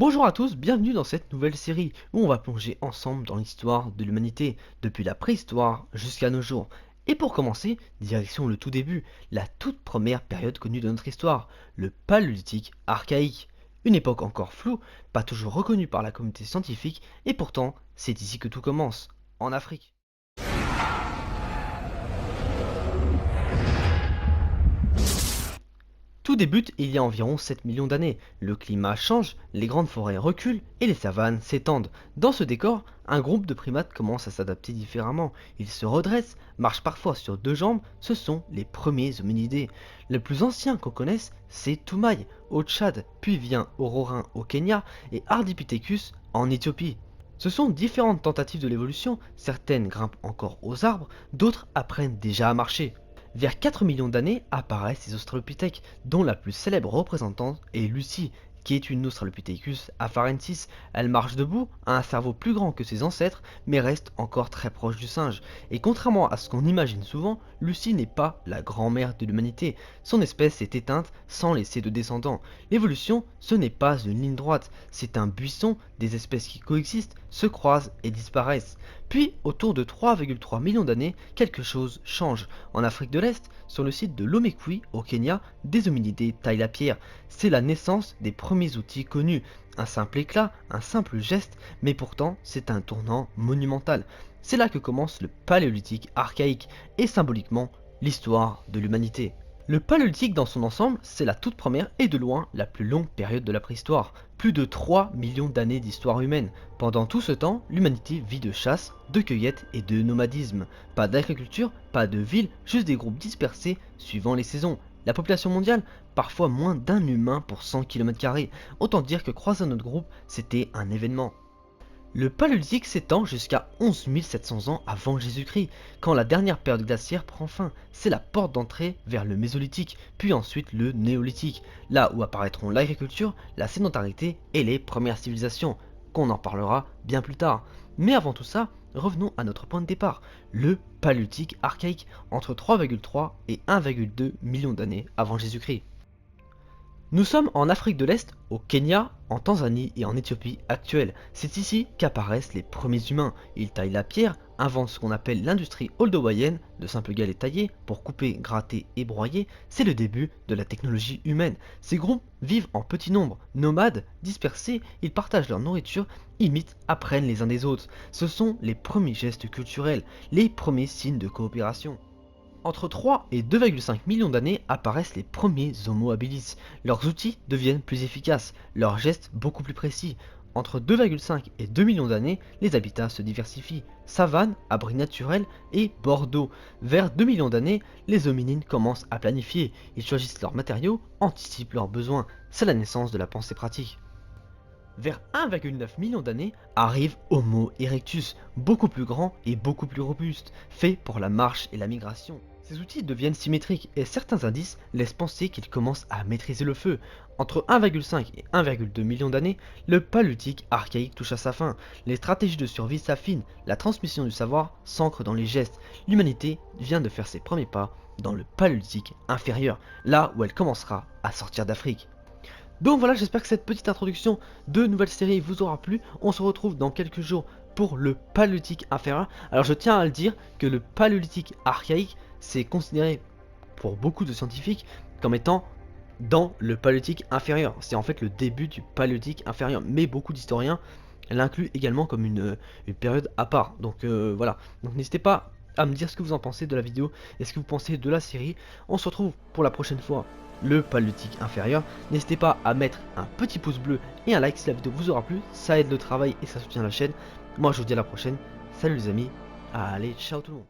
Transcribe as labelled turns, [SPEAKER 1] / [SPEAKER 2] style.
[SPEAKER 1] Bonjour à tous, bienvenue dans cette nouvelle série où on va plonger ensemble dans l'histoire de l'humanité, depuis la préhistoire jusqu'à nos jours. Et pour commencer, direction le tout début, la toute première période connue de notre histoire, le Paléolithique archaïque. Une époque encore floue, pas toujours reconnue par la communauté scientifique, et pourtant c'est ici que tout commence, en Afrique. Tout débute il y a environ 7 millions d'années. Le climat change, les grandes forêts reculent et les savanes s'étendent. Dans ce décor, un groupe de primates commence à s'adapter différemment. Ils se redressent, marchent parfois sur deux jambes, ce sont les premiers hominidés. Le plus ancien qu'on connaisse, c'est Toumaï au Tchad, puis vient Ororin au Kenya et Ardipithecus en Éthiopie. Ce sont différentes tentatives de l'évolution, certaines grimpent encore aux arbres, d'autres apprennent déjà à marcher. Vers 4 millions d'années apparaissent les australopithèques, dont la plus célèbre représentante est Lucie, qui est une Australopithecus afarensis. Elle marche debout, a un cerveau plus grand que ses ancêtres, mais reste encore très proche du singe. Et contrairement à ce qu'on imagine souvent, Lucie n'est pas la grand-mère de l'humanité. Son espèce s'est éteinte sans laisser de descendants. L'évolution, ce n'est pas une ligne droite, c'est un buisson, des espèces qui coexistent, se croisent et disparaissent. Puis, autour de 3,3 millions d'années, quelque chose change. En Afrique de l'Est, sur le site de Lomekwi, au Kenya, des hominidés taillent la pierre. C'est la naissance des premiers outils connus. Un simple éclat, un simple geste, mais pourtant c'est un tournant monumental. C'est là que commence le Paléolithique archaïque, et symboliquement, l'histoire de l'humanité. Le Paléolithique dans son ensemble, c'est la toute première et de loin la plus longue période de la préhistoire. Plus de 3 millions d'années d'histoire humaine. Pendant tout ce temps, l'humanité vit de chasse, de cueillette et de nomadisme. Pas d'agriculture, pas de ville, juste des groupes dispersés suivant les saisons. La population mondiale, parfois moins d'un humain pour 100 km². Autant dire que croiser notre groupe, c'était un événement. Le Paléolithique s'étend jusqu'à 11 700 ans avant Jésus-Christ, quand la dernière période glaciaire prend fin. C'est la porte d'entrée vers le Mésolithique, puis ensuite le Néolithique, là où apparaîtront l'agriculture, la sédentarité et les premières civilisations, qu'on en parlera bien plus tard. Mais avant tout ça, revenons à notre point de départ, le Paléolithique archaïque, entre 3,3 et 1,2 millions d'années avant Jésus-Christ. Nous sommes en Afrique de l'Est, au Kenya, en Tanzanie et en Éthiopie actuelle. C'est ici qu'apparaissent les premiers humains. Ils taillent la pierre, inventent ce qu'on appelle l'industrie oldowayenne, de simples galets taillés pour couper, gratter et broyer. C'est le début de la technologie humaine. Ces groupes vivent en petits nombres, nomades, dispersés, ils partagent leur nourriture, imitent, apprennent les uns des autres. Ce sont les premiers gestes culturels, les premiers signes de coopération. Entre 3 et 2,5 millions d'années apparaissent les premiers Homo habilis. Leurs outils deviennent plus efficaces, leurs gestes beaucoup plus précis. Entre 2,5 et 2 millions d'années, les habitats se diversifient. Savane, abris naturels et bord d'eau. Vers 2 millions d'années, les hominines commencent à planifier. Ils choisissent leurs matériaux, anticipent leurs besoins. C'est la naissance de la pensée pratique. Vers 1,9 million d'années arrive Homo erectus, beaucoup plus grand et beaucoup plus robuste, fait pour la marche et la migration. Ces outils deviennent symétriques et certains indices laissent penser qu'il commence à maîtriser le feu. Entre 1,5 et 1,2 million d'années, le Paléolithique archaïque touche à sa fin. Les stratégies de survie s'affinent, la transmission du savoir s'ancre dans les gestes. L'humanité vient de faire ses premiers pas dans le Paléolithique inférieur, là où elle commencera à sortir d'Afrique. Donc voilà, j'espère que cette petite introduction de nouvelle série vous aura plu. On se retrouve dans quelques jours pour le Paléolithique inférieur. Alors je tiens à le dire que le Paléolithique archaïque, c'est considéré pour beaucoup de scientifiques comme étant dans le Paléolithique inférieur. C'est en fait le début du Paléolithique inférieur. Mais beaucoup d'historiens l'incluent également comme une période à part. Donc voilà, donc n'hésitez pas à me dire ce que vous en pensez de la vidéo et ce que vous pensez de la série. On se retrouve pour la prochaine fois le Paléolithique inférieur. N'hésitez pas à mettre un petit pouce bleu et un like si la vidéo vous aura plu, ça aide le travail et ça soutient la chaîne. Moi je vous dis à la prochaine, salut les amis, allez ciao tout le monde.